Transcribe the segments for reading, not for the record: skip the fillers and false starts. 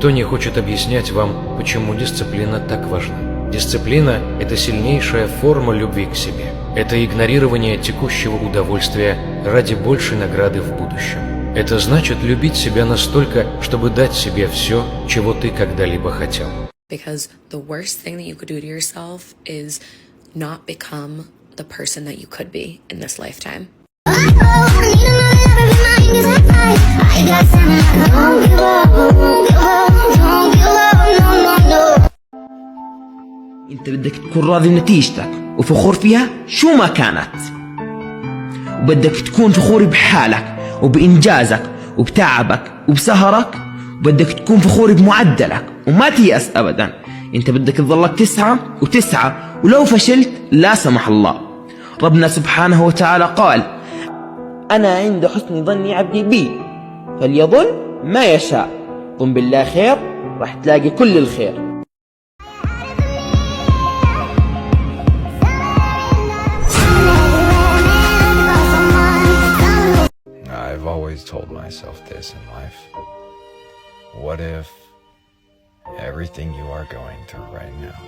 Никто не хочет объяснять вам, почему дисциплина так важна. Дисциплина – это сильнейшая форма любви к себе. Это игнорирование текущего удовольствия ради большей награды в будущем. Это значит любить себя настолько, чтобы дать себе все, чего ты когда-либо хотел. Because the worst thing that you could do to yourself is not become the person that you could be in this lifetime. انت بدك تكون راضي بنتيجتك وفخور فيها شو ما كانت، وبدك تكون فخور بحالك وبإنجازك وبتعبك وبسهرك، وبدك تكون فخور بمعدلك وما تيأس أبدا. انت بدك تظلك تسعى وتسعى، ولو فشلت لا سمح الله ربنا سبحانه وتعالى قال: أنا عند حسن ظن عبدي بي فليظن ما يشاء، ظن بالله خير راح تلاقي كل الخير. I've always told myself this in life. What if everything you are going through right now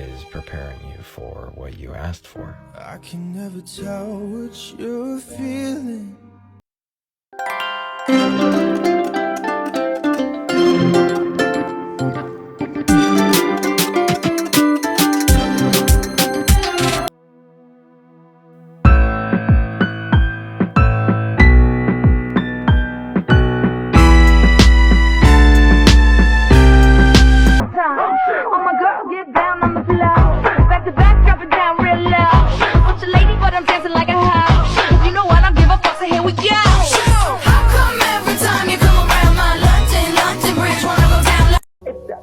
is preparing you for what you asked for? I can never tell what you're feeling.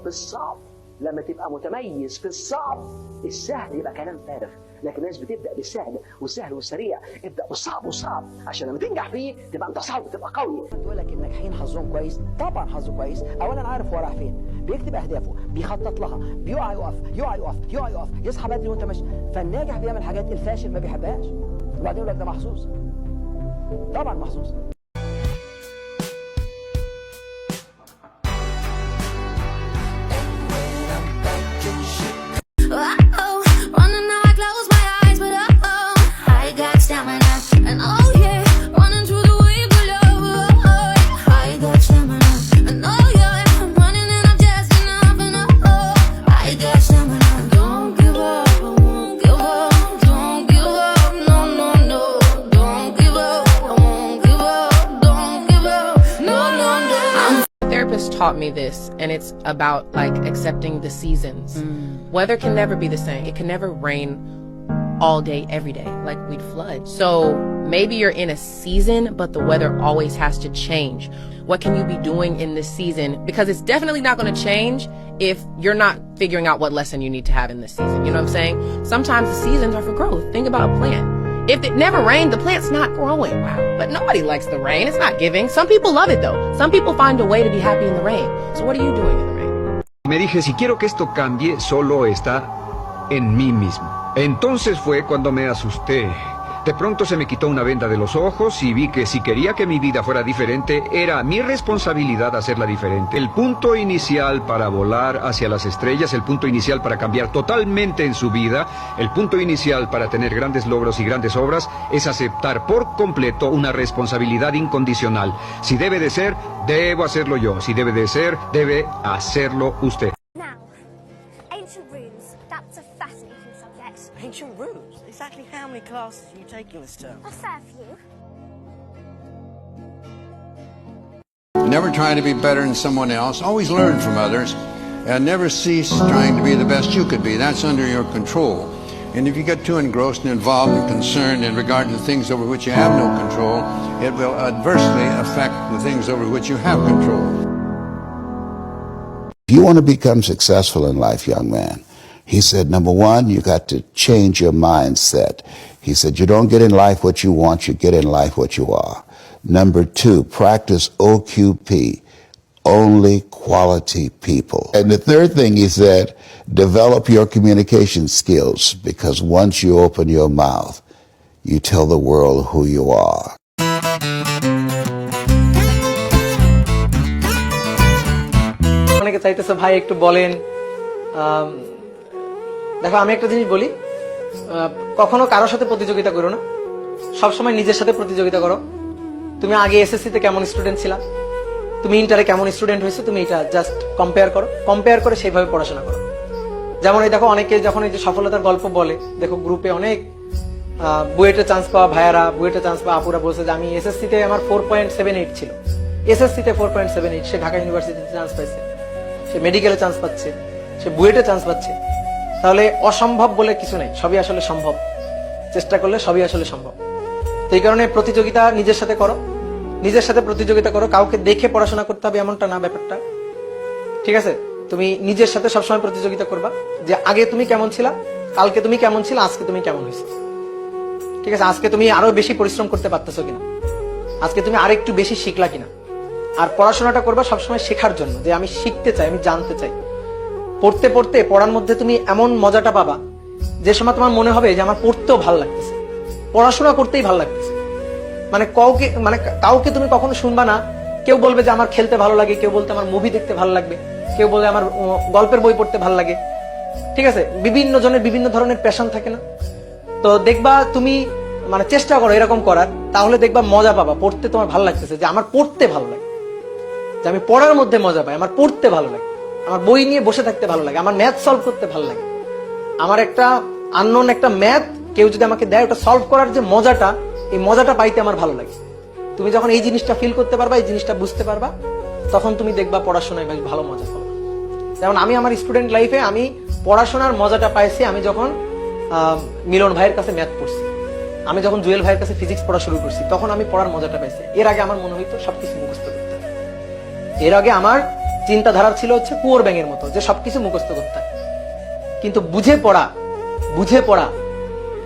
بالصعب. لما تبقى متميز في الصعب السهل يبقى كلام فارغ، لكن الناس بتبدا بالسهل والسهل والسريع. ابدا بالصعب والصعب عشان لما تنجح فيه تبقى انت صعب، تبقى قوي. تقول لك الناجحين حظهم كويس، طبعا حظه كويس. اولا عارف هو رايح فين، بيكتب اهدافه، بيخطط لها، بيقع يقف يقع يقف يقع يقف، يصحى بدري وانت ماشي. فالناجح بيعمل حاجات الفاشل ما بيحبهاش، وبعدين يقول لك ده محظوظ. طبعا محظوظ. Taught me this, and it's about like accepting the seasons. Weather can never be the same. It can never rain all day every day, like we'd flood. So maybe you're in a season, but the weather always has to change. What can you be doing in this season? Because it's definitely not going to change if you're not figuring out what lesson you need to have in this season. You know what I'm saying? Sometimes the seasons are for growth. Think about a plant. If it never rained, the plant's not growing. Wow. But nobody likes the rain. It's not giving. Some people love it though. Some people find a way to be happy in the rain. So what are you doing in the rain? Me dije, si quiero que esto cambie, solo está en mí mismo. Entonces fue cuando me asusté. De pronto se me quitó una venda de los ojos y vi que si quería que mi vida fuera diferente, era mi responsabilidad hacerla diferente. El punto inicial para volar hacia las estrellas, el punto inicial para cambiar totalmente en su vida, el punto inicial para tener grandes logros y grandes obras, es aceptar por completo una responsabilidad incondicional. Si debe de ser, debo hacerlo yo. Si debe de ser, debe hacerlo usted. Now, ancient runes, that's a fascinating subject. Ancient runes? Exactly how many classes are you taking this term? A fair few. Never try to be better than someone else. Always learn from others. And never cease trying to be the best you could be. That's under your control. And if you get too engrossed and involved and concerned in regard to things over which you have no control, it will adversely affect the things over which you have control. If you want to become successful in life, young man, he said, number one, you got to change your mindset. He said, you don't get in life what you want, you get in life what you are. Number two, practice OQP, only quality people. And the third thing he said, develop your communication skills, because once you open your mouth, you tell the world who you are. অনেকে চাইতেছে ভাই একটু বলেন। দেখো আমি একটা জিনিস বলি, কখনো কারোর সাথে প্রতিযোগিতা করো না, সবসময় নিজের সাথে প্রতিযোগিতা করো। তুমি আগে এসএসসি তে কেমন স্টুডেন্ট ছিলা, তুমি ইন্টারে কেমন স্টুডেন্ট হয়েছো, তুমি এটা জাস্ট কম্পেয়ার করো, কম্পেয়ার করে সেইভাবে পড়াশোনা করো। যেমন এই দেখো অনেকে যখন এই যে সফলতার গল্প বলে, দেখো গ্রুপে অনেক বুয়েটে চান্স পাওয়া ভাইয়ারা, বুয়েটে চান্স পাওয়া আপুরা বলছে যে আমি এসএসসি তে আমার 4.78 ছিল, এসএসসি তে 4.78, সে ঢাকা ইউনিভার্সিটিতে চান্স পাইছে, সে মেডিকেলে চান্স পাচ্ছে, সে বুয়েটে চান্স পাচ্ছে। তাহলে অসম্ভব বলে কিছু নাই, সবই আসলে সম্ভব, চেষ্টা করলে সবই আসলে সম্ভব। তো এই কারণে প্রতিযোগিতা নিজের সাথে করো, নিজের সাথে প্রতিযোগিতা করো, কাউকে দেখে পড়াশোনা করতে হবে এমনটা না ব্যাপারটা, ঠিক আছে? তুমি নিজের সাথে সবসময় প্রতিযোগিতা করবা, যে আগে তুমি কেমন ছিলা, কালকে তুমি কেমন ছিলা, আজকে তুমি কেমন হয়েছো, ঠিক আছে? আজকে তুমি আরো বেশি পরিশ্রম করতে পারতেছো কিনা, আজকে তুমি আরো একটু বেশি শিখলা কিনা। আর পড়াশোনাটা করবা সবসময় শেখার জন্য, যে আমি শিখতে চাই, আমি জানতে চাই। পড়তে পড়তে পড়ার মধ্যে তুমি এমন মজাটা পাবা যে সময় তোমার মনে হবে যে আমার পড়তেও ভালো লাগতেছে, পড়াশোনা করতেই ভালো লাগতেছে। মানে কাউকে তুমি কখনো শুনবা না কেউ বলবে যে আমার খেলতে ভালো লাগে, কেউ বলতে আমার মুভি দেখতে ভালো লাগবে, কেউ বলবে আমার গল্পের বই পড়তে ভালো লাগে, ঠিক আছে? বিভিন্ন জনের বিভিন্ন ধরনের প্যাশন থাকে না? তো দেখবা তুমি মানে চেষ্টা করো এরকম করার, তাহলে দেখবা মজা পাবা, পড়তে তোমার ভালো লাগতেছে, যে আমার পড়তে ভালো লাগে, যে আমি পড়ার মধ্যে মজা পাই, আমার পড়তে ভালো লাগে, আমার বই নিয়ে বসে থাকতে ভালো লাগে, আমার ম্যাথ সলভ করতে ভালো লাগে, আমার একটা আননোন একটা ম্যাথ কেউ যদি আমাকে দেয় ওটা সলভ করার যে মজাটা, এই মজাটা পাইতে আমার ভালো লাগে। তুমি যখন এই জিনিসটা ফিল করতে পারবা, এই জিনিসটা বুঝতে পারবা, তখন তুমি দেখবা পড়াশোনায় বেশ ভালো মজা পাবা। যেমন আমি আমার স্টুডেন্ট লাইফে আমি পড়াশোনার মজাটা পাইছি আমি যখন মিলন ভাইয়ের কাছে ম্যাথ পড়ছি, আমি যখন জুয়েল ভাইয়ের কাছে ফিজিক্স পড়া শুরু করছি, তখন আমি পড়ার মজাটা পাইছি। এর আগে আমার মনে হইতো সবকিছু মুখস্থ করতে, এর আগে আমার চিন্তাধারা ছিল হচ্ছে কুয়োর ব্যাঙের মতো, যে সবকিছু মুখস্থ করতে। কিন্তু বুঝে পড়া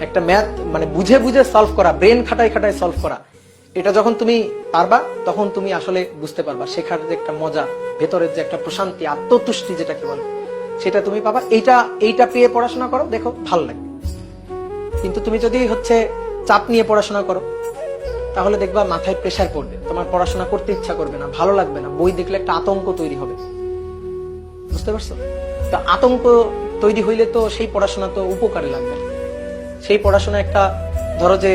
একটা ম্যাথ মানে বুঝে বুঝে সলভ করা, ব্রেন খাটায় খাটায় সলভ করা, এটা যখন তুমি পারবা তখন তুমি আসলে বুঝতে পারবা শেখার যে একটা মজা, ভেতরের যে একটা প্রশান্তি, আত্মতুষ্টি যেটাকে বলে, সেটা তুমি পাবা। এইটা পেয়ে পড়াশোনা করো, দেখো ভালো লাগবে। কিন্তু তুমি যদি হচ্ছে চাপ নিয়ে পড়াশোনা করো, তাহলে দেখবা মাথায় প্রেসার পড়বে, তোমার পড়াশোনা করতে ইচ্ছা করবে না, ভালো লাগবে না, বই দেখলে একটা আতঙ্ক তৈরি হবে, বুঝতে পারছো? তো আতঙ্ক তৈরি হইলে তো সেই পড়াশোনা তো উপকারে লাগবে। সেই পড়াশোনা একটা ধরো যে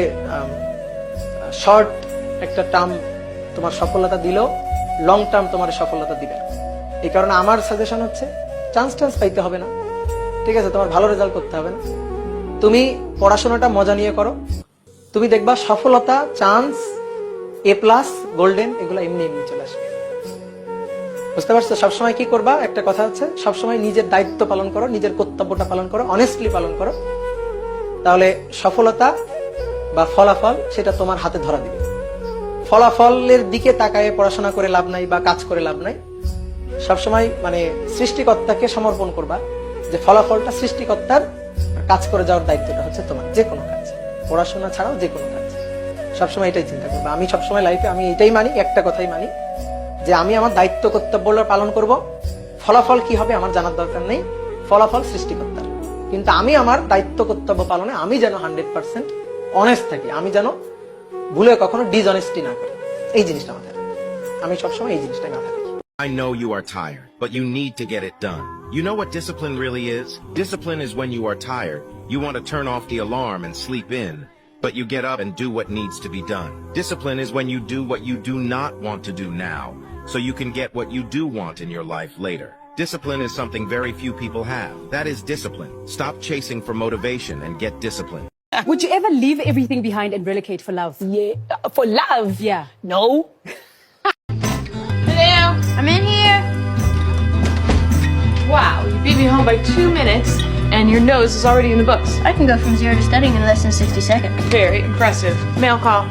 শর্ট একটা টার্ম তোমার সফলতা দিলেও লং টার্ম তোমার সফলতা দিবে না। এই কারণে আমার সাজেশন হচ্ছে চান্স পাইতে হবে না, ঠিক আছে? তোমার ভালো রেজাল্ট করতে হবে না, তুমি পড়াশোনাটা মজা নিয়ে করো, তুমি দেখবা সফলতা, চান্স, A+, গোল্ডেন, এগুলো এমনি এমনি চলে আসবে, বুঝতে পারছো? সবসময় কি করবা, একটা কথা হচ্ছে সবসময় নিজের দায়িত্ব পালন করো, নিজের কর্তব্যটা পালন করো, অনেস্টলি পালন করো, তাহলে সফলতা বা ফলাফল সেটা তোমার হাতে ধরা দিবে। ফলাফলের দিকে তাকায় পড়াশোনা করে লাভ নাই বা কাজ করে লাভ নাই, সবসময় মানে সৃষ্টিকর্তাকে সমর্পণ করবা, যে ফলাফলটা সৃষ্টিকর্তার, কাজ করে যাওয়ার দায়িত্বটা হচ্ছে তোমার, যে কোনো কাজ, পড়াশোনা ছাড়াও যে কোনো কাজ। সবসময় এটাই চিন্তা করবা। আমি সবসময় লাইফে আমি এটাই মানি, একটা কথাই মানি, যে আমি আমার দায়িত্ব কর্তব্য পালন করব, ফলাফল কি হবে আমার জানার দরকার নেই, ফলাফল সৃষ্টিকর্তার। কিন্তু আমি আমার দায়িত্ব কর্তব্য পালনে আমি যেন 100% অনেস্ট থাকি, আমি যেন ভুলে কখনো ডিসঅনেস্টি না করি, এই জিনিসটা মাথায় রাখি। আমি সবসময় এই জিনিসটা মাথায় রাখি। I know you are tired, but you need to get it done. You know what discipline really is? Discipline is when you are tired, you want to turn off the alarm and sleep in, but you get up and do what needs to be done. Discipline is when you do what you do not want to do now, so you can get what you do want in your life later. Discipline is something very few people have. That is discipline. Stop chasing for motivation and get discipline. Would you ever leave everything behind and relocate for love? Yeah, for love? Yeah. No. Hello, I'm in here. Wow, you beat me home by 2 minutes, and your nose is already in the books. I can go from 0 to studying in less than 60 seconds. Very impressive. Mail call.